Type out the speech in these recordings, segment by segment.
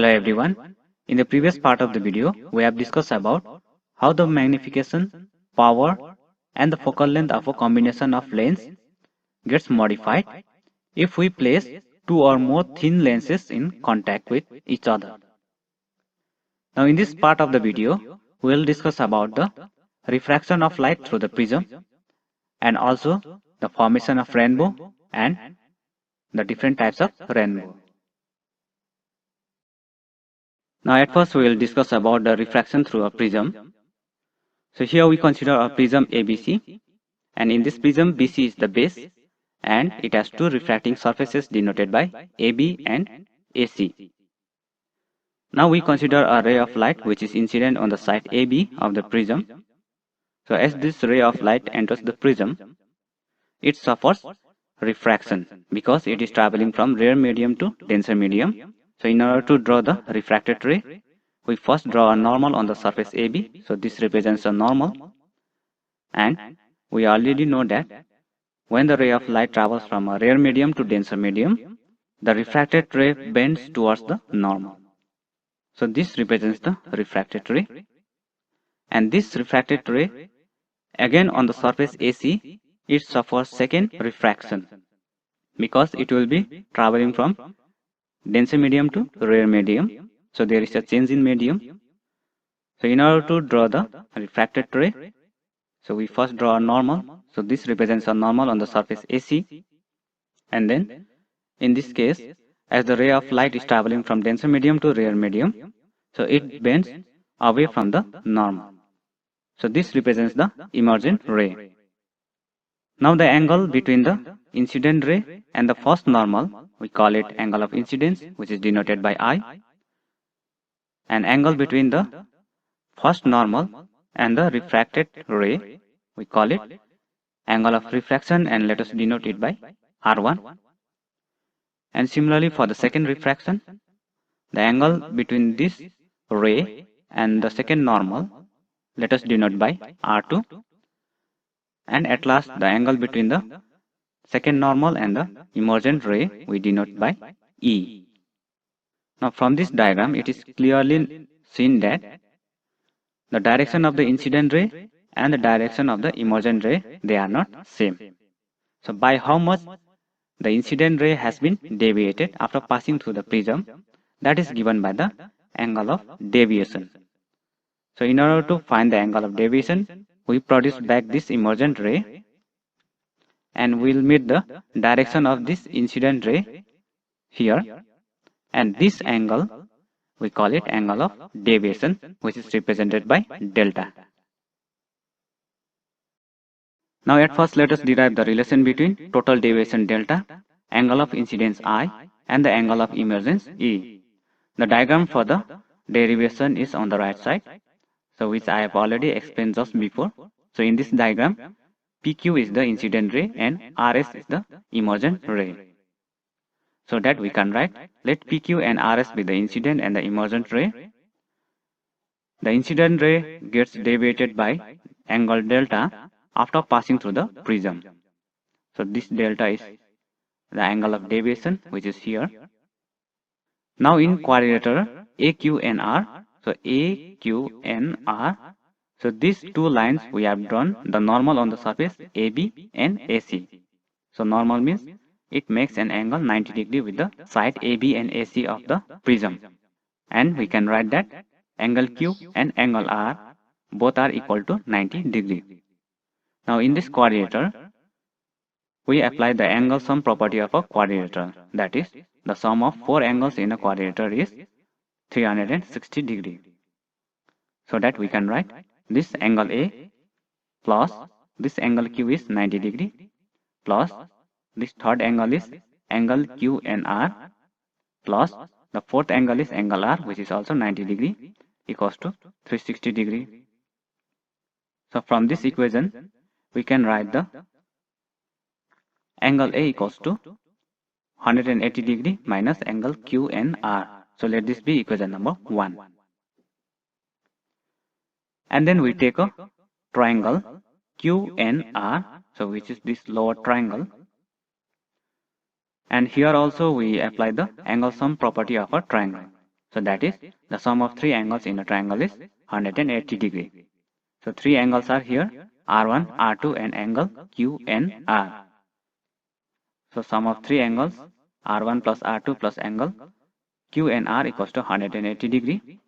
Hello everyone. In the previous part of the video, we have discussed about how the magnification, power, and the focal length of a combination of lens gets modified if we place two or more thin lenses in contact with each other. Now in this part of the video, we will discuss about the refraction of light through the prism and also the formation of rainbow and the different types of rainbow. Now at first we will discuss about the refraction through a prism. So here we consider a prism ABC, and in this prism BC is the base and it has two refracting surfaces denoted by AB and AC. Now we consider a ray of light which is incident on the side AB of the prism. So as this ray of light enters the prism, it suffers refraction because it is traveling from rare medium to denser medium. So in order to draw the refracted ray, we first draw a normal on the surface AB. So this represents a normal, and we already know that when the ray of light travels from a rare medium to denser medium, the refracted ray bends towards the normal. So this represents the refracted ray, and this refracted ray again on the surface AC, it suffers second refraction because it will be traveling from denser medium to rare medium. So there is a change in medium. So in order to draw the refracted ray, so we first draw a normal. So this represents a normal on the surface AC, and then in this case, as the ray of light is traveling from denser medium to rare medium, so it bends away from the normal. So this represents the emergent ray. Now the angle between the incident ray and the first normal, we call it angle of incidence, which is denoted by I. And angle between the first normal and the refracted ray, we call it angle of refraction, and let us denote it by R1. And similarly for the second refraction, the angle between this ray and the second normal, let us denote by R2. And at last the angle between the second normal and the emergent ray, we denote by E. Now from this diagram, it is clearly seen that the direction of the incident ray and the direction of the emergent ray, they are not same. So by how much the incident ray has been deviated after passing through the prism, that is given by the angle of deviation. So in order to find the angle of deviation, we produce back this emergent ray and we'll meet the direction of this incident ray here, and this angle, we call it angle of deviation, which is represented by delta. Now at first let us derive the relation between total deviation delta, angle of incidence I, and the angle of emergence E. The diagram for the derivation is on the right side, so which I have already explained just before. So in this diagram, PQ is the incident ray and RS is the emergent ray. So that we can write, let PQ and RS be the incident and the emergent ray. The incident ray gets deviated by angle delta after passing through the prism. So this delta is the angle of deviation, which is here. Now in quadrilateral AQ and R, so AQ and R, so these two lines we have drawn the normal on the surface AB and AC. So normal means it makes an angle 90 degree with the side AB and AC of the prism. And we can write that angle Q and angle R both are equal to 90 degree. Now in this quadrilateral, we apply the angle sum property of a quadrilateral. That is, the sum of four angles in a quadrilateral is 360 degree. So that we can write this angle A plus this angle Q is 90 degree plus this third angle is angle Q and R plus the fourth angle is angle R, which is also 90 degree, equals to 360 degree. So from this equation, we can write the angle A equals to 180 degree minus angle Q and R. So let this be equation number 1. And then we take a triangle Q and R, so which is this lower triangle. And here also we apply the angle sum property of a triangle. So that is the sum of three angles in a triangle is 180 degree. So three angles are here, R1, R2 and angle QNR. So sum of three angles R1 plus R2 plus angle QNR equals to 180 degree.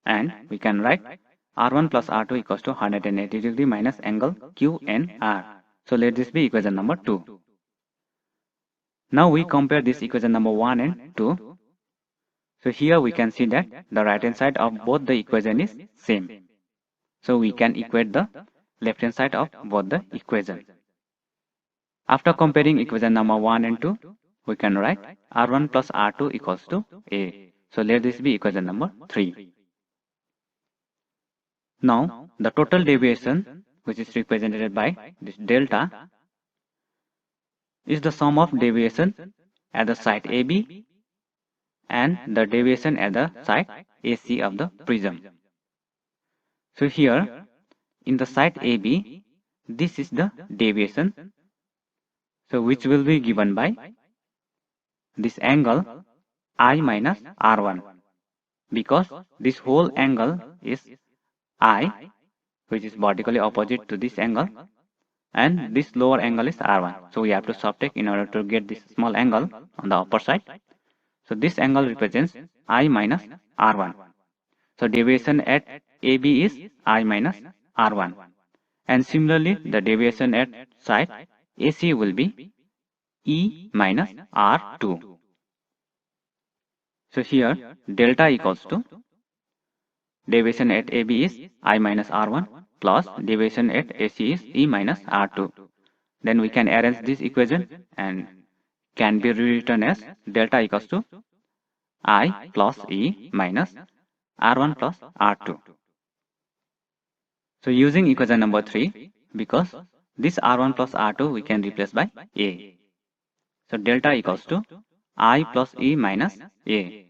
And we can write R1 plus R2 equals to 180 degree minus angle QNR. So let this be equation number 2. Now we compare this equation number 1 and 2. So here we can see that the right hand side of both the equation is same. So we can equate the left hand side of both the equation. After comparing equation number 1 and 2, we can write R1 plus R2 equals to A. So let this be equation number 3. Now the total deviation, which is represented by this delta, is the sum of deviation at the side AB and the deviation at the side AC of the prism. So here in the side AB, this is the deviation, so which will be given by this angle I minus R1, because this whole angle is I, which is vertically opposite to this angle, and this lower angle is R1. So we have to subtract in order to get this small angle on the upper side. So this angle represents I minus R1. So deviation at AB is I minus R1. And similarly, the deviation at side AC will be E minus R2. So here delta equals to deviation at AB is I minus R1 plus deviation at AC is E minus R2. Then we can arrange this equation and can be rewritten as delta equals to I plus E minus R1 plus R2. So using equation number 3, because this R1 plus R2 we can replace by A. So delta equals to I plus E minus A.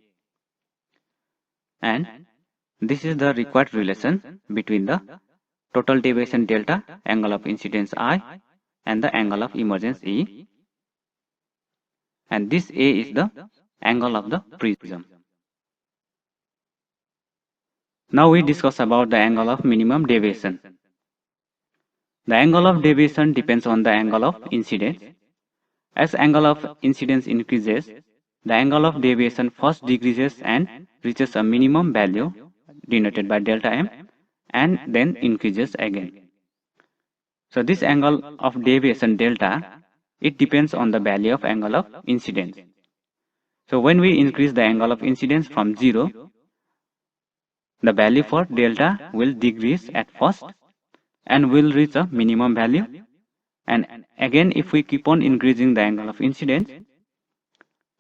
And this is the required relation between the total deviation delta, angle of incidence I, and the angle of emergence E. And this A is the angle of the prism. Now we discuss about the angle of minimum deviation. The angle of deviation depends on the angle of incidence. As angle of incidence increases, the angle of deviation first decreases and reaches a minimum value denoted by delta m and then increases again. So this angle of deviation delta, it depends on the value of angle of incidence. So when we increase the angle of incidence from 0, the value for delta will decrease at first and will reach a minimum value. And again, if we keep on increasing the angle of incidence,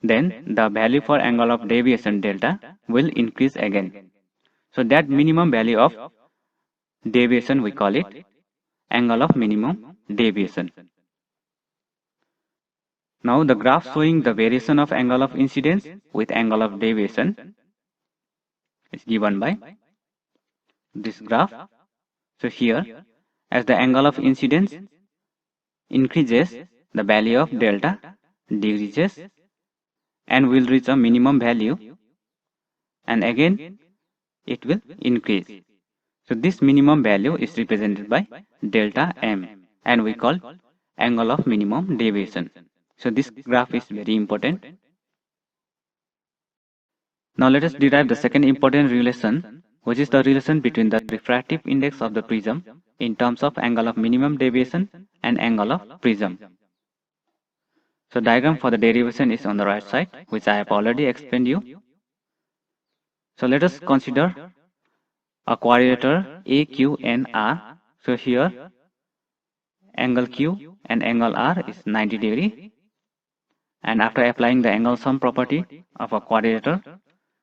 then the value for angle of deviation delta will increase again. So that minimum value of deviation, we call it angle of minimum deviation. Now the graph showing the variation of angle of incidence with angle of deviation is given by this graph. So here, as the angle of incidence increases, the value of delta decreases and will reach a minimum value, and again it will increase. So this minimum value is represented by delta m, and we call angle of minimum deviation. So this graph is very important. Now let us derive the second important relation, which is the relation between the refractive index of the prism in terms of angle of minimum deviation and angle of prism. So diagram for the derivation is on the right side, which I have already explained you. So let us consider a quadrilateral A, Q and R. So here angle Q and angle R is 90 degree. And after applying the angle sum property of a quadrilateral,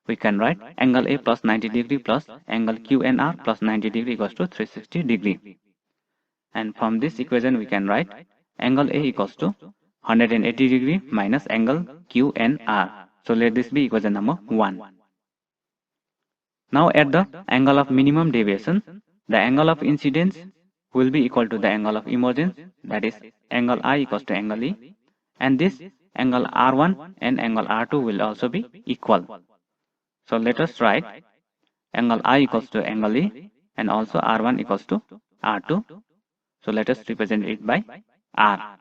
we can write angle A plus 90 degree plus angle Q and R plus 90 degree equals to 360 degree. And from this equation we can write angle A equals to 180 degree minus angle Q and R. So let this be equation number 1. Now at the angle of minimum deviation, the angle of incidence will be equal to the angle of emergence, that is angle I equals to angle E, and this angle R1 and angle R2 will also be equal. So let us write angle I equals to angle E and also R1 equals to R2. So let us represent it by R.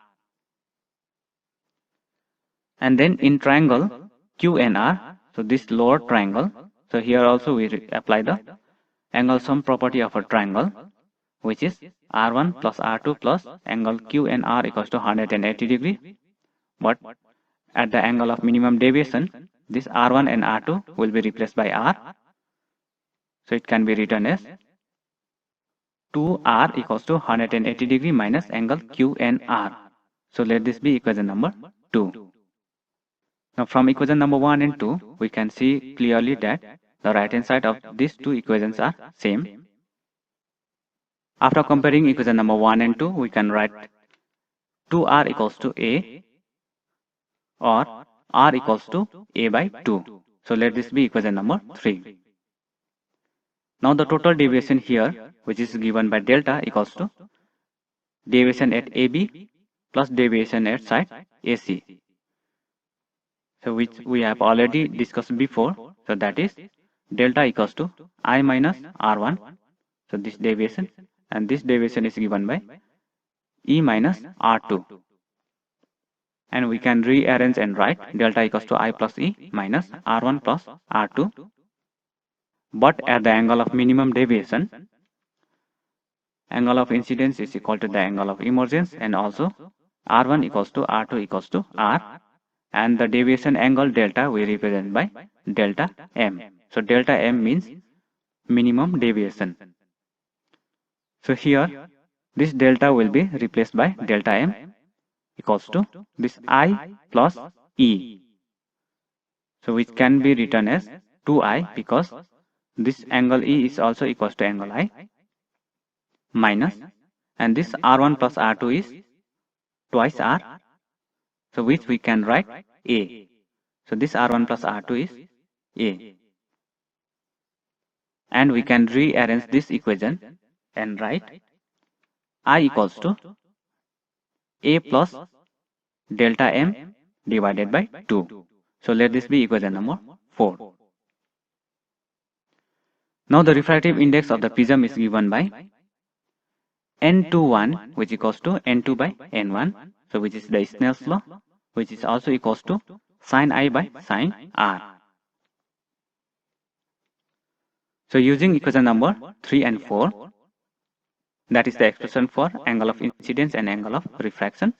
And then in triangle QNR, so this lower triangle, so here also we apply the angle sum property of a triangle, which is R1 plus R2 plus angle QNR equals to 180 degree. But at the angle of minimum deviation, this R1 and R2 will be replaced by R. So it can be written as 2R equals to 180 degree minus angle QNR. So let this be equation number 2. Now from equation number 1 and 2, we can see clearly that the right hand side of these two equations are same. After comparing equation number 1 and 2, we can write 2R equals to A or R equals to A by 2. So let this be equation number 3. Now the total deviation here, which is given by delta, equals to deviation at AB plus deviation at side AC. So which we have already discussed before. So that is delta equals to I minus R1. So this deviation, and this deviation is given by E minus R2. And we can rearrange and write delta equals to I plus E minus R1 plus R2. But at the angle of minimum deviation, angle of incidence is equal to the angle of emergence, and also R1 equals to R2 equals to R. And the deviation angle delta we represent by delta M. So delta M means minimum deviation. So here this delta will be replaced by delta M equals to this I plus E. So which can be written as 2I, because this angle E is also equals to angle I, minus, and this R1 plus R2 is twice R, so which we can write A. So this R1 plus R2 is A. And we can rearrange this equation and write I equals to A plus delta M divided by 2. So let this be equation number 4. Now the refractive index of the prism is given by N21, which equals to N2 by N1, so which is the Snell's law, which is also equals to sin I by sin R. So using equation number 3 and 4, that is the expression for angle of incidence and angle of refraction,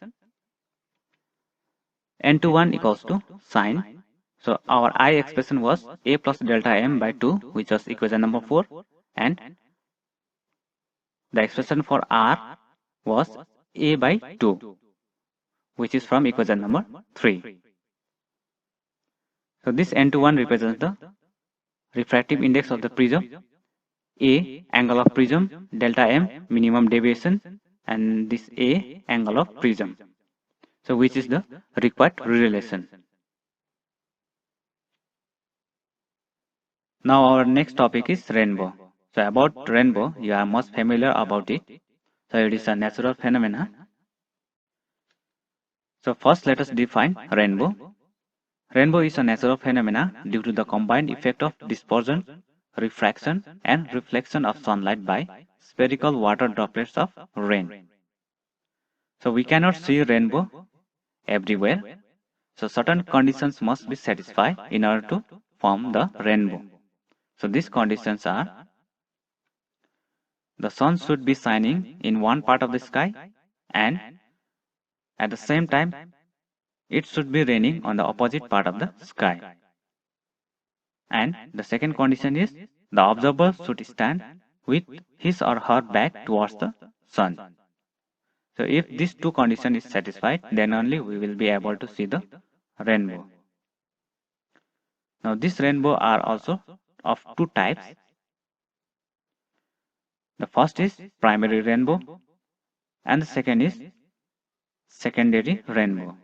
N21 equals to sin. So our I expression was A plus delta M by 2, which was equation number 4, and the expression for R was A by 2, which is from equation number 3. So this N21 represents the refractive index of the prism, A angle of prism, delta M minimum deviation, and this A angle of prism. So which is the required relation. Now our next topic is rainbow. So about rainbow, you are most familiar about it. So it is a natural phenomenon. So first let us define rainbow. Rainbow is a natural phenomena due to the combined effect of dispersion, refraction, and reflection of sunlight by spherical water droplets of rain. So we cannot see rainbow everywhere. So certain conditions must be satisfied in order to form the rainbow. So these conditions are: the sun should be shining in one part of the sky, and at the same time it should be raining on the opposite part of the sky. And the second condition is the observer should stand with his or her back towards the sun. So if these two conditions is satisfied, then only we will be able to see the rainbow. Now these rainbow are also of two types. The first is primary rainbow and the second is secondary rainbow.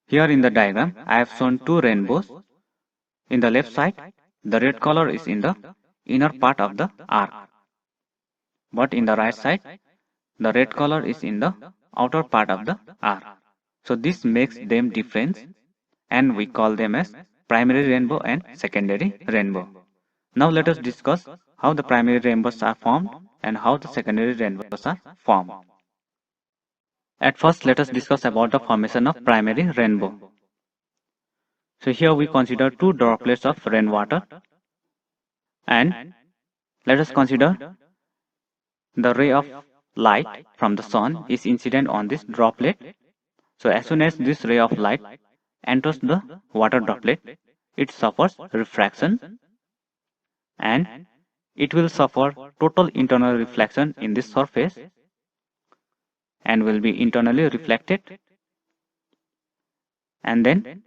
Here in the diagram, I have shown two rainbows. In the left side, the red color is in the inner part of the arc. But in the right side, the red color is in the outer part of the arc. So this makes them different, and we call them as primary rainbow and secondary rainbow. Now let us discuss how the primary rainbows are formed and how the secondary rainbows are formed. At first, let us discuss about the formation of primary rainbow. So here we consider two droplets of rainwater, and let us consider the ray of light from the sun is incident on this droplet. So as soon as this ray of light enters the water droplet, it suffers refraction, and it will suffer total internal reflection in this surface and will be internally reflected, and then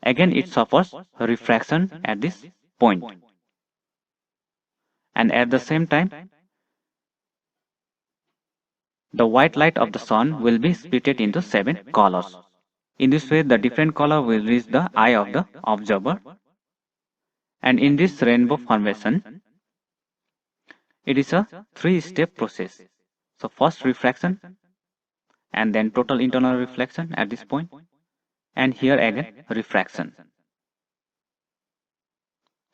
again it suffers refraction at this point, and at the same time the white light of the sun will be split into 7 colors. In this way the different color will reach the eye of the observer, and in this rainbow formation it is a 3-step process. So first refraction, and then total internal reflection at this point, and here again refraction.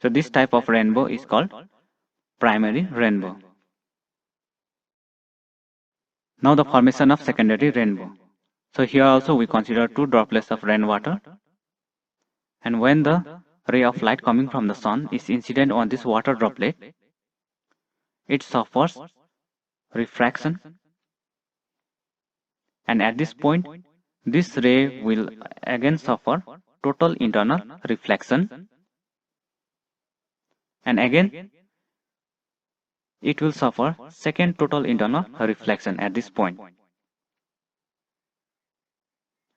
So this type of rainbow is called primary rainbow. Now the formation of secondary rainbow. So here also we consider two droplets of rainwater, and when the ray of light coming from the sun is incident on this water droplet, it suffers refraction, and at this point this ray will again suffer total internal reflection, and again it will suffer second total internal reflection at this point,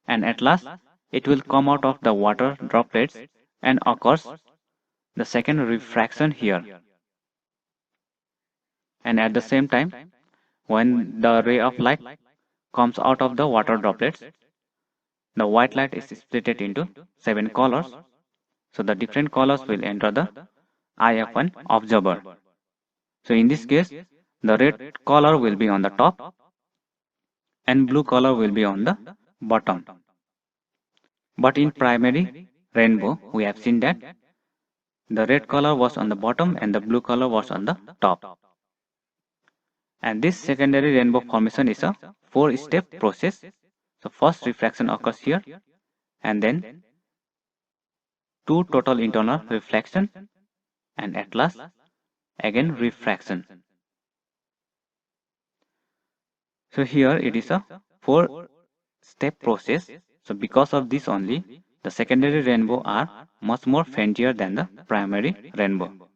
and at last it will come out of the water droplets and occurs the second refraction here, and at the same time when the ray of light comes out of the water droplets, the white light is split into 7 colors, so the different colors will enter the eye of an observer. So in this case the red color will be on the top and blue color will be on the bottom. But in primary rainbow we have seen that the red color was on the bottom and the blue color was on the top. And this secondary rainbow formation is a 4-step process. So first refraction occurs here, and then 2 total internal reflection, and at last again refraction. So here it is a 4-step process. So because of this only the secondary rainbow are much more fainter than the primary rainbow.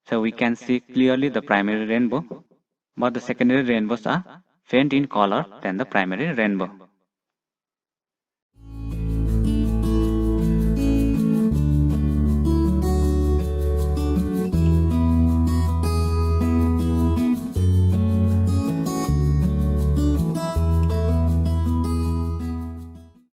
So we can see clearly the primary rainbow, but the secondary rainbows are faint in color than the primary rainbow.